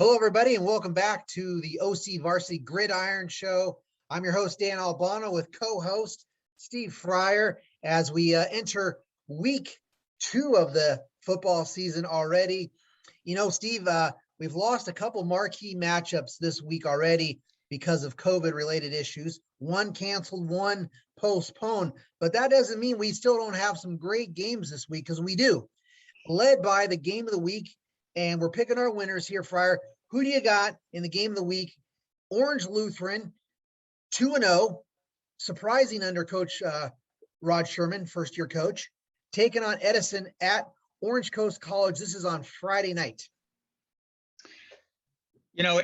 Hello, everybody, and welcome back to the OCVarsity Gridiron Show. I'm your host, Dan Albano, with co-host Steve Friar, as we enter week 2 of the football season already. You know, Steve, we've lost a couple marquee matchups this week already because of COVID-related issues. One canceled, one postponed, but that doesn't mean we still don't have some great games this week, because we do. Led by the game of the week, and we're picking our winners here, Friar. Who do you got in the game of the week? Orange Lutheran, 2-0, surprising under Coach Rod Sherman, first-year coach, taking on Edison at Orange Coast College. This is on Friday night. You know,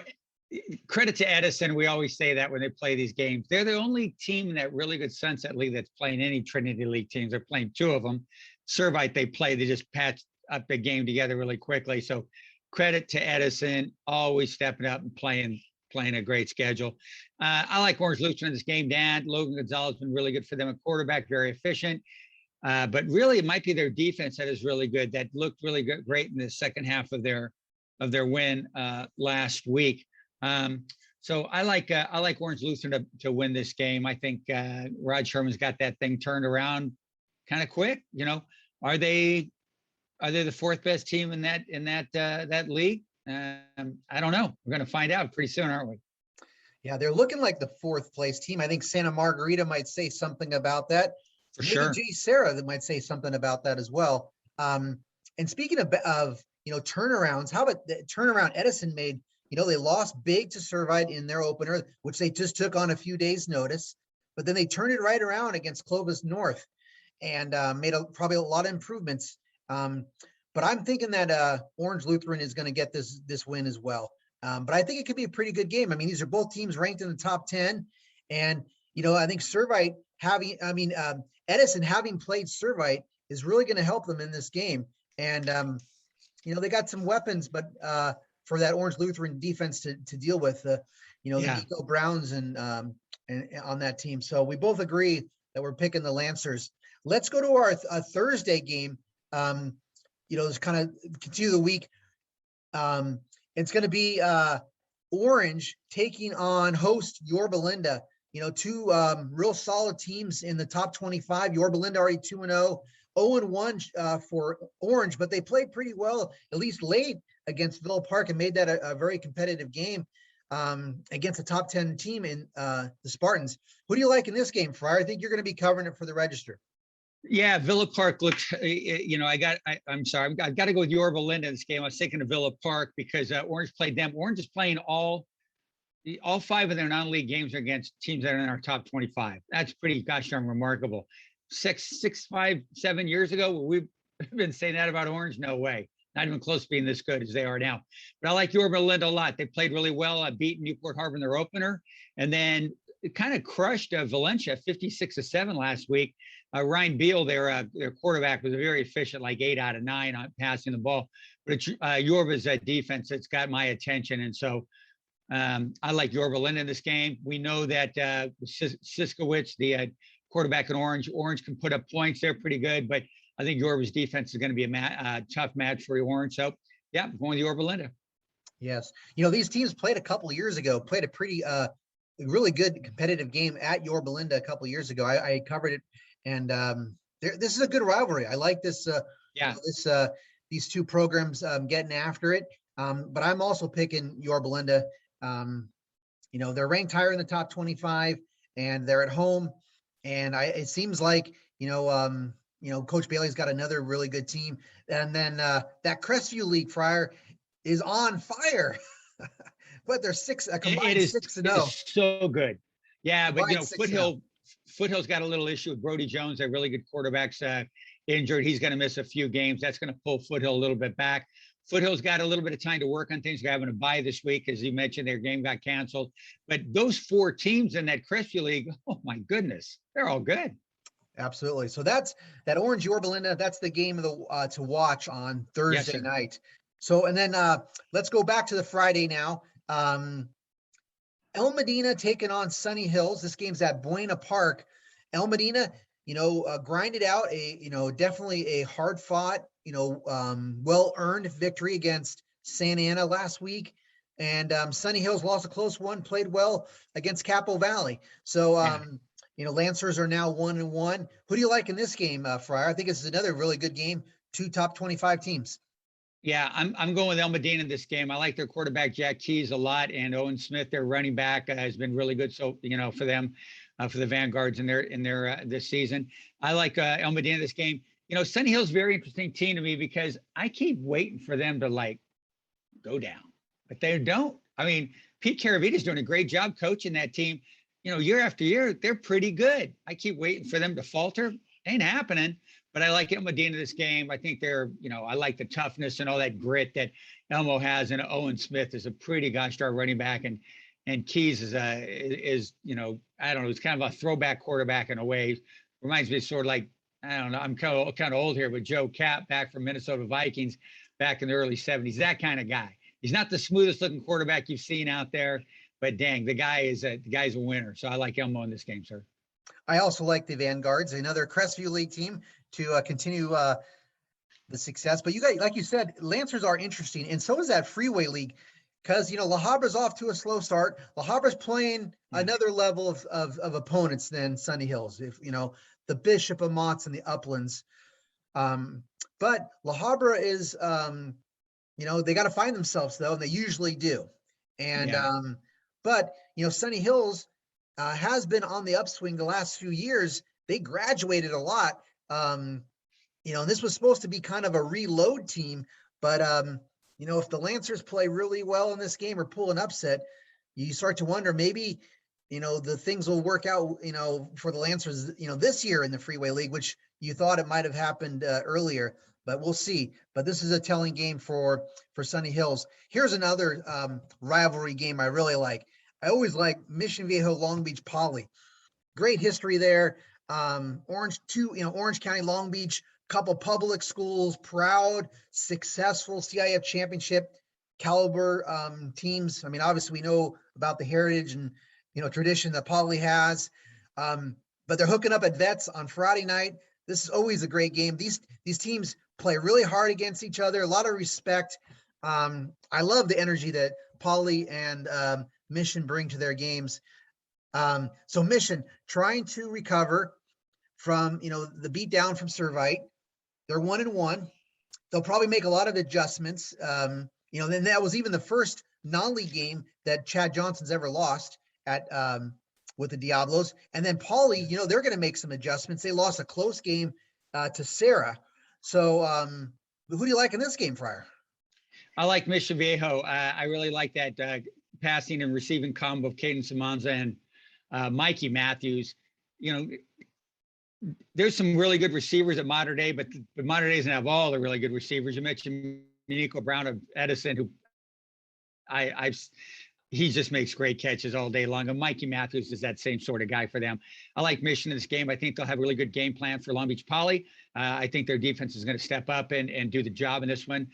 credit to Edison. We always say that when they play these games. They're the only team in that really good Sunset League that's playing any Trinity League teams. They're playing 2 of them. Servite, they just patched up the game together really quickly. So credit to Edison, always stepping up and playing a great schedule. I like Orange Lutheran in this game, Dan. Logan Gonzalez has been really good for them at quarterback, very efficient. But really, it might be their defense that is really good. That looked really good, great in the second half of their win last week. So I like Orange Lutheran to win this game. I think Rod Sherman's got that thing turned around kind of quick. You know, are they the 4th best team in that league? I don't know. We're going to find out pretty soon, aren't we? Yeah, they're looking like the 4th place team. I think Santa Margarita might say something about that. For sure. J. Sarah that might say something about that as well. And speaking of turnarounds, how about the turnaround Edison made? You know, they lost big to Servite in their opener, which they just took on a few days' notice, but then they turned it right around against Clovis North and made probably a lot of improvements. But I'm thinking that Orange Lutheran is going to get this win as well. But I think it could be a pretty good game. I mean, these are both teams ranked in the top 10, and I think Edison having played Servite is really going to help them in this game. And they got some weapons, but for that Orange Lutheran defense to deal with, the Nico Browns and on that team. So we both agree that we're picking the Lancers. Let's go to our Thursday game. It's kind of continue the week. It's going to be Orange taking on host Yorba Linda. 2 real solid teams in the top 25. Yorba Linda already 2-0, 0-1 for Orange, but they played pretty well, at least late, against Villa Park, and made that a very competitive game against a top 10 team in the Spartans. Who do you like in this game, Friar? I think you're going to be covering it for the Register. Yeah, Villa Park looks, I'm sorry, I've got to go with Yorba Linda in this game. I was thinking of Villa Park because Orange played them. Orange is playing all 5 of their non-league games are against teams that are in our top 25. That's pretty gosh darn remarkable. 7 years ago, we've been saying that about Orange. No way. Not even close to being this good as they are now. But I like Yorba Linda a lot. They played really well. Beat Newport Harbor in their opener. And then it kind of crushed Valencia 56-7 last week. Ryan Beal, their quarterback, was very efficient, like 8 out of 9 on passing the ball. But it's Yorba's defense that's got my attention. And so I like Yorba Linda in this game. We know that Siskowicz, the quarterback in Orange can put up points. They're pretty good, but I think Yorba's defense is going to be a tough match for Orange. So, yeah, I'm going with Yorba Linda. Yes. These teams played a couple of years ago, played a pretty really good competitive game at Yorba Linda a couple of years ago. I covered it, and this is a good rivalry. I like this. These 2 programs getting after it. But I'm also picking Yorba Linda. They're ranked higher in the top 25, and they're at home. And it seems like Coach Bailey's got another really good team. And then that Crestview League, Friar, is on fire. But they're combined 6-0. It is so good. Yeah, combined but Foothill's got a little issue with Brody Jones. They're really good quarterbacks injured. He's going to miss a few games. That's going to pull Foothill a little bit back. Foothill's got a little bit of time to work on things. They're having a bye this week. As you mentioned, their game got canceled. But those 4 teams in that Crestview League, oh my goodness, they're all good. Absolutely. So that's that Orange Yorba Linda. That's the game of the to watch on Thursday night. So, and then let's go back to the Friday now. El Medina taking on Sunny Hills. This game's at Buena Park. El Medina, grinded out definitely a hard fought, well-earned victory against Santa Ana last week. And Sunny Hills lost a close one, played well against Capo Valley. So, Yeah. Lancers are now 1-1. Who do you like in this game, Friar? I think this is another really good game. Two top 25 teams. Yeah, I'm going with El Medina in this game. I like their quarterback Jack Keys a lot, and Owen Smith, their running back, has been really good. So for them, for the Vanguards in their this season, I like El Medina this game. Sunny Hill's a very interesting team to me because I keep waiting for them to like go down, but they don't. I mean, Pete Caravita's doing a great job coaching that team. Year after year, they're pretty good. I keep waiting for them to falter. Ain't happening. But I like Elmo Medina this game. I think I like the toughness and all that grit that Elmo has, and Owen Smith is a pretty gosh darn running back, and Keys is I don't know, it's kind of a throwback quarterback in a way. Reminds me sort of like, I don't know, I'm kind of old here, but Joe Cap back from Minnesota Vikings back in the early 70s, that kind of guy. He's not the smoothest looking quarterback you've seen out there, but dang, the guy's a winner. So I like Elmo in this game, sir. I also like the Vanguards, another Crestview League team to continue the success. But you guys, like you said, Lancers are interesting, and so is that Freeway League, because La Habra's off to a slow start. La Habra's playing another level of opponents than Sunny Hills. If the Bishop of Mott's and the Uplands, but La Habra is they got to find themselves though, and they usually do. And but Sunny Hills has been on the upswing the last few years. They graduated a lot. This was supposed to be kind of a reload team, but if the Lancers play really well in this game or pull an upset, you start to wonder maybe, the things will work out, for the Lancers, this year in the Freeway League, which you thought it might have happened earlier, but we'll see. But this is a telling game for Sunny Hills. Here's another rivalry game I really like. I always like Mission Viejo Long Beach Poly. Great history there. Orange County, Long Beach, couple public schools, proud, successful CIF championship caliber teams. I mean, obviously we know about the heritage and tradition that Poly has, but they're hooking up at Vets on Friday night. This is always a great game. These teams play really hard against each other. A lot of respect. I love the energy that Poly and Mission bring to their games. So Mission trying to recover from the beat down from Servite. They're 1-1. They'll probably make a lot of adjustments. Then that was even the first non-league game that Chad Johnson's ever lost at with the Diablos. And then Poly, they're going to make some adjustments. They lost a close game to Sarah. So who do you like in this game, Friar? I like Mission Viejo. I really like that passing and receiving combo of Caden Simonza and Mikey Matthews. There's some really good receivers at Modern Day, but Modern Day doesn't have all the really good receivers. You mentioned Nico Brown of Edison, who he just makes great catches all day long. And Mikey Matthews is that same sort of guy for them. I like Mission in this game. I think they'll have a really good game plan for Long Beach Poly. I think their defense is going to step up and do the job in this one.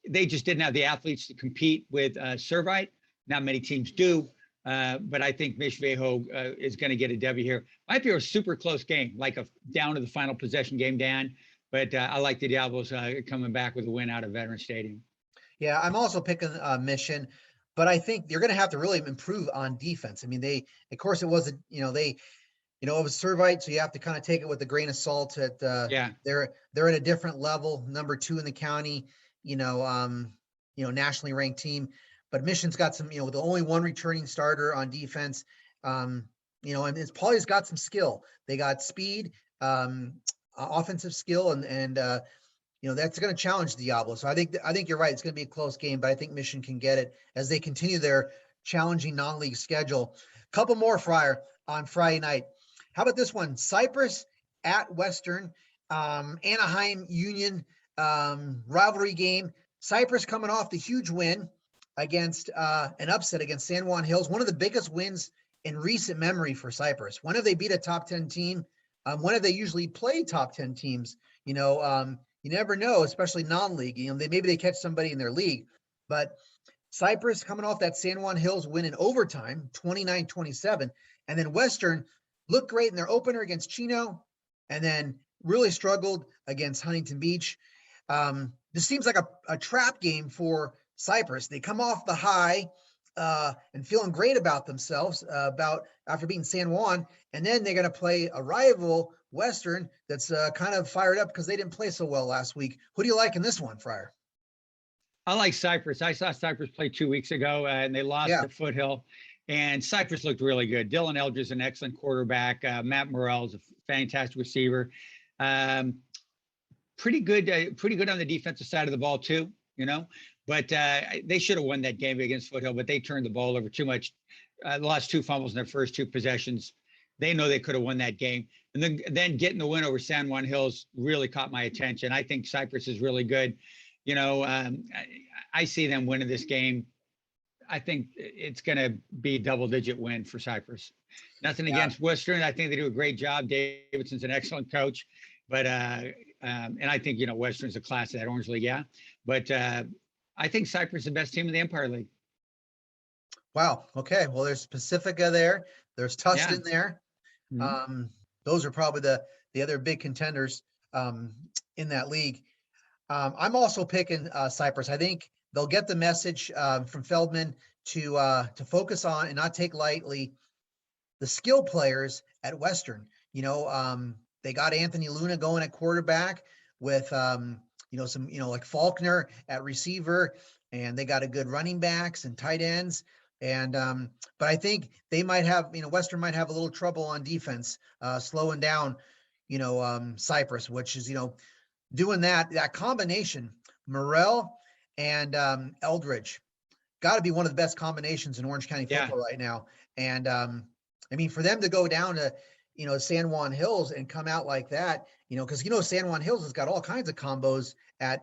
They just didn't have the athletes to compete with Servite. Not many teams do. But I think Mission Viejo is going to get a W here. Might be a super close game, like a down to the final possession game, Dan. But I like the Diablos coming back with a win out of Veterans Stadium. Yeah, I'm also picking Mission, but I think they're going to have to really improve on defense. I mean, of course, it wasn't, it was Servite, so you have to kind of take it with a grain of salt. They're at a different level, number 2 in the county, nationally ranked team. But Mission's got some, the only one returning starter on defense, and Poly's got some skill. They got speed, offensive skill, and that's going to challenge Diablo. So I think you're right. It's going to be a close game, but I think Mission can get it as they continue their challenging non-league schedule. Couple more, Friar, on Friday night. How about this one? Cypress at Western, Anaheim Union rivalry game. Cypress coming off the huge win against an upset against San Juan Hills, one of the biggest wins in recent memory for Cypress. When have they beat a top 10 team? When have they usually played top 10 teams? You never know, especially non-league. Maybe they catch somebody in their league. But Cypress coming off that San Juan Hills win in overtime, 29-27. And then Western looked great in their opener against Chino, and then really struggled against Huntington Beach. This seems like a trap game for Cypress. They come off the high and feeling great about themselves about after beating San Juan. And then they're going to play a rival Western that's kind of fired up because they didn't play so well last week. Who do you like in this one, Friar? I like Cypress. I saw Cypress play 2 weeks ago, and they lost Yeah. to Foothill. And Cypress looked really good. Dylan Eldridge is an excellent quarterback. Matt Morrell is a fantastic receiver. Pretty good on the defensive side of the ball too, But they should have won that game against Foothill, but they turned the ball over too much. Lost 2 fumbles in their first 2 possessions. They know they could have won that game. And then getting the win over San Juan Hills really caught my attention. I think Cypress is really good. I see them winning this game. I think it's going to be a double-digit win for Cypress. Nothing against Western. I think they do a great job. Davidson's an excellent coach, but and I think Western's a class of that Orange League, yeah. But I think Cypress is the best team in the Empire League. Wow. Okay. Well, there's Pacifica there. There's Tustin there. Mm-hmm. Those are probably the other big contenders in that league. I'm also picking Cypress. I think they'll get the message from Feldman to focus on and not take lightly the skill players at Western. They got Anthony Luna going at quarterback with some like Faulkner at receiver, and they got a good running backs and tight ends. And but I think they might have Western might have a little trouble on defense, slowing down Cypress, which is doing that combination, Morrell and Eldridge, got to be one of the best combinations in Orange County football right now. And I mean, for them to go down to San Juan Hills and come out like that, because San Juan Hills has got all kinds of combos at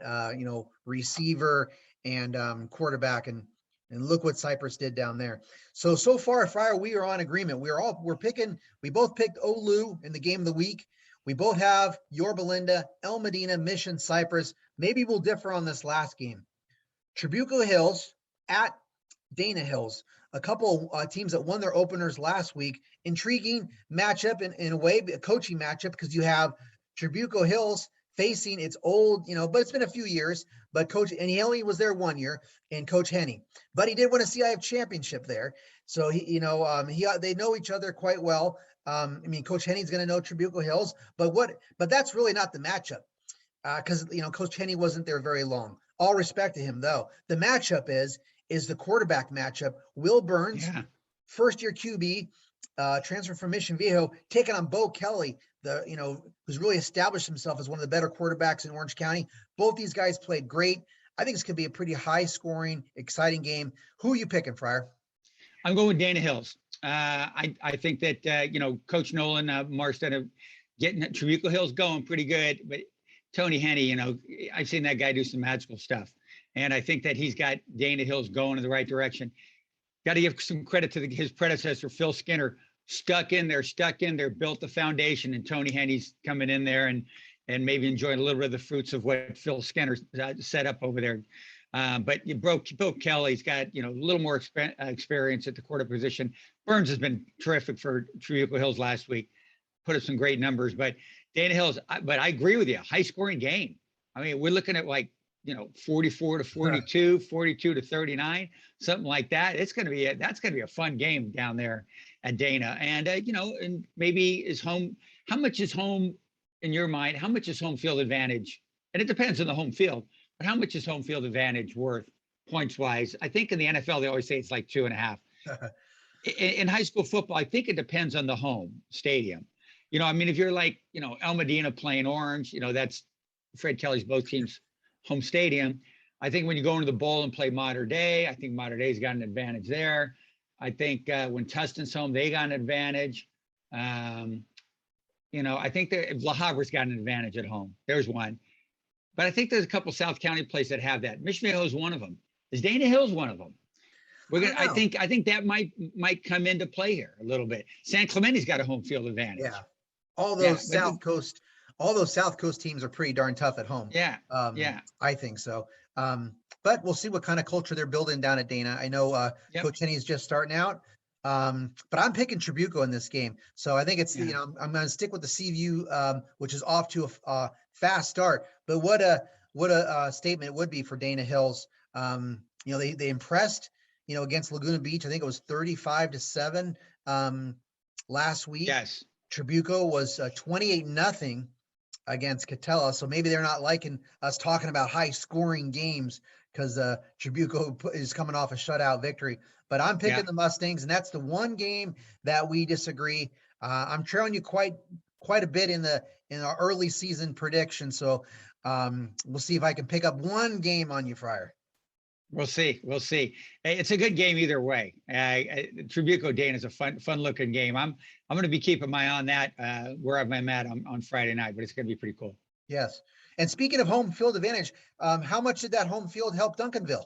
receiver and quarterback, and look what Cypress did down there. So far, Friar, we are on agreement. We both picked Olu in the game of the week. We both have Yorba Linda, El Medina, Mission, Cypress. Maybe we'll differ on this last game. Trabuco Hills at Dana Hills, a couple teams that won their openers last week. Intriguing matchup in a way, a coaching matchup, because you have Trabuco Hills facing its old, but it's been a few years, but and he only was there 1 year, and Coach Henny, but he did win a CIF championship there. So they know each other quite well. Coach Henny's going to know Trabuco Hills, but that's really not the matchup, because Coach Henny wasn't there very long. All respect to him, though. The matchup is the quarterback matchup. Will Burns, first-year QB, transfer from Mission Viejo, taking on Bo Kelly, who's really established himself as one of the better quarterbacks in Orange County. Both these guys played great. I think this could be a pretty high-scoring, exciting game. Who are you picking, Friar? I'm going with Dana Hills. I think that Coach Nolan Marston are getting Trabuco Hills going pretty good, but Tony Henny, I've seen that guy do some magical stuff, and I think that he's got Dana Hills going in the right direction. Got to give some credit to his predecessor, Phil Skinner, stuck in there, built the foundation, and Tony Henny's coming in there and maybe enjoying a little bit of the fruits of what Phil Skinner set up over there. But Bill Kelly's got a little more experience at the quarterback position. Burns has been terrific for Trabuco Hills last week, put up some great numbers. But Dana Hills, but I agree with you, high scoring game. I mean, we're looking at 44 to 42, 42 to 39, something like that. That's going to be a fun game down there at Dana. And and maybe how much is home in your mind? How much is home field advantage? And it depends on the home field. But how much is home field advantage worth points wise? I think in the NFL, they always say it's like 2.5. In high school football, I think it depends on the home stadium. If you're like, El Medina playing Orange, that's Fred Kelly's both teams' home stadium. I think when you go into the bowl and play Modern Day, I think Modern Day's got an advantage there. I think when Tustin's home, they got an advantage. I think La Habra's got an advantage at home. There's one. But I think there's a couple South County places that have that. Mission Viejo is one of them. Is Dana Hills one of them? I think that might come into play here a little bit. San Clemente's got a home field advantage. Yeah, all those South Coast teams are pretty darn tough at home. Yeah, I think so. But we'll see what kind of culture they're building down at Dana. I know Coach Henny's just starting out. But I'm picking Trabuco in this game. So I think it's, I'm going to stick with the Seaview, which is off to a fast start. But what a statement it would be for Dana Hills. They impressed, against Laguna Beach. I think it was 35-7 last week. Yes. Trabuco was 28-0 against Catella. So maybe they're not liking us talking about high scoring games because Trabuco is coming off a shutout victory. But I'm picking the Mustangs, and that's the one game that we disagree. I'm trailing you quite a bit in our early season prediction. So we'll see if I can pick up one game on you, Friar. We'll see. We'll see. It's a good game either way. Trabuco Dane is a fun looking game. I'm going to be keeping my eye on that where I'm at on Friday night, but it's going to be pretty cool. Yes. And speaking of home field advantage, how much did that home field help Duncanville?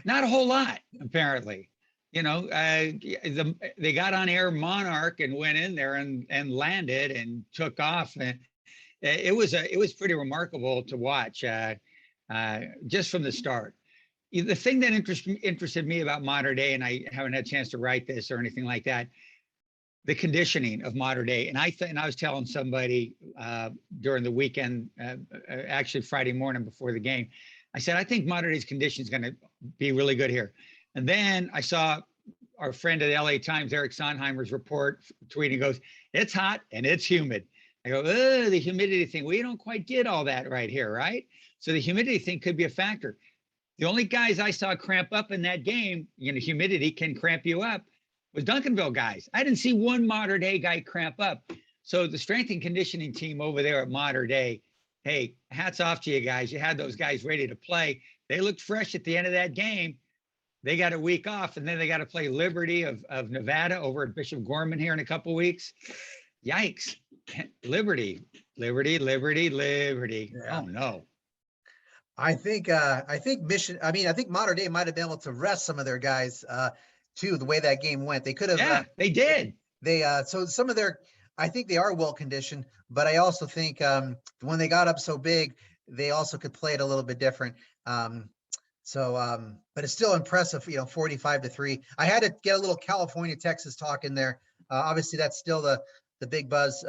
Not a whole lot, apparently. They got on air Monarch and went in there and landed and took off. And it was pretty remarkable to watch. Just from the start. The thing that interested me about Modern Day, and I haven't had a chance to write this or anything like that, the conditioning of Modern Day. And I was telling somebody during the weekend, actually Friday morning before the game, I said, I think Modern Day's condition is going to be really good here. And then I saw our friend at the LA Times, Eric Sondheimer's report tweeting, goes, it's hot and it's humid. I go, the humidity thing, we don't quite get all that right here, right? So the humidity thing could be a factor. The only guys I saw cramp up in that game, humidity can cramp you up, was Duncanville guys. I didn't see one Modern Day guy cramp up. So the strength and conditioning team over there at Modern Day, hey, hats off to you guys. You had those guys ready to play. They looked fresh at the end of that game. They got a week off, and then they got to play Liberty of Nevada over at Bishop Gorman here in a couple of weeks. Yikes. Liberty. Yeah. Oh, no. I think Modern Day might have been able to rest some of their guys too, the way that game went. They could have. Yeah, they did. So some of I think they are well conditioned, but I also think when they got up so big, they also could play it a little bit different. But it's still impressive, 45-3. I had to get a little California, Texas talk in there. Obviously that's still the big buzz,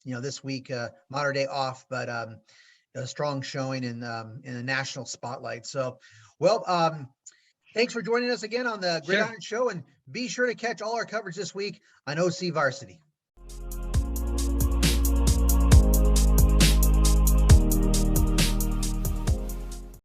this week, Modern Day off, but a strong showing in a national spotlight. So, thanks for joining us again on the Gridiron Show, and be sure to catch all our coverage this week on OCVarsity.